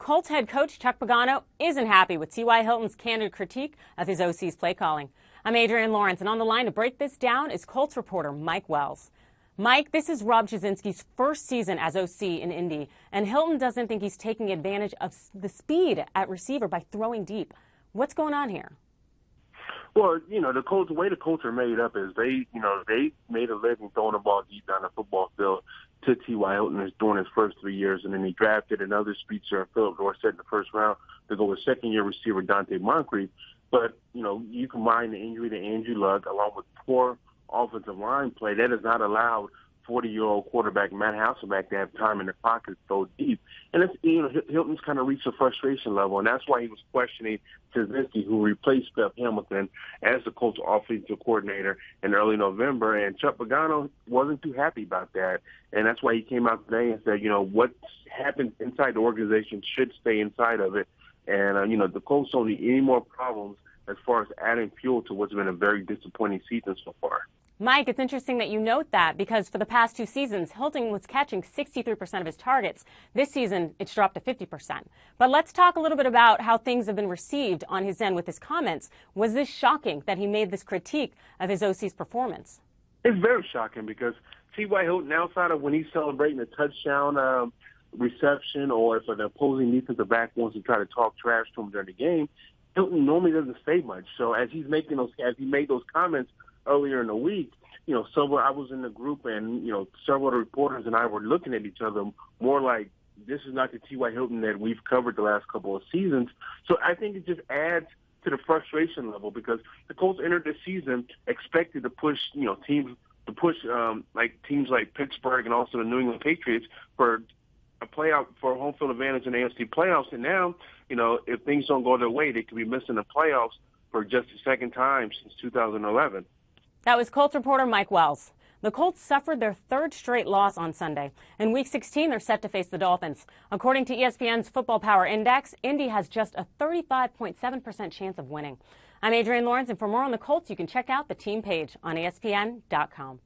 Colts head coach Chuck Pagano isn't happy with T.Y. Hilton's candid critique of his OC's play calling. I'm Adrienne Lawrence, and on the line to break this down is Colts reporter Mike Wells. Mike, this is Rob Jasinski's first season as OC in Indy, and Hilton doesn't think he's taking advantage of the speed at receiver by throwing deep. What's going on here? Well, the way the Colts are made up is they made a living throwing the ball deep down the football field to T.Y. Hilton during his first 3 years, and then he drafted another speedster, Philip Dorsett, in the first round to go with second-year receiver Dante Moncrief. But, you combine the injury to Andrew Luck along with poor offensive line play, that has not allowed 40-year-old quarterback Matt Hasselbeck to have time in the pocket to throw deep. And it's, Hilton's kind of reached a frustration level, and that's why he was questioning Jasinski, who replaced Beth Hamilton as the Colts offensive coordinator in early November. And Chuck Pagano wasn't too happy about that. And that's why he came out today and said, what's happened inside the organization should stay inside of it. And, the Colts don't need any more problems as far as adding fuel to what's been a very disappointing season so far. Mike, it's interesting that you note that because for the past 2 seasons, Hilton was catching 63% of his targets. This season, it's dropped to 50%. But let's talk a little bit about how things have been received on his end with his comments. Was this shocking that he made this critique of his OC's performance? It's very shocking because T.Y. Hilton, outside of when he's celebrating a touchdown reception or if an opposing defensive back wants to try to talk trash to him during the game, Hilton normally doesn't say much. So as he made those comments earlier in the week, I was in the group and, several of the reporters and I were looking at each other more like this is not the T.Y. Hilton that we've covered the last couple of seasons. So I think it just adds to the frustration level because the Colts entered the season expected to push, teams like Pittsburgh and also the New England Patriots for a playoff for a home field advantage in the AFC playoffs. And now, if things don't go their way, they could be missing the playoffs for just the second time since 2011. That was Colts reporter Mike Wells. The Colts suffered their 3rd straight loss on Sunday. In Week 16, they're set to face the Dolphins. According to ESPN's Football Power Index, Indy has just a 35.7% chance of winning. I'm Adrienne Lawrence, and for more on the Colts, you can check out the team page on ESPN.com.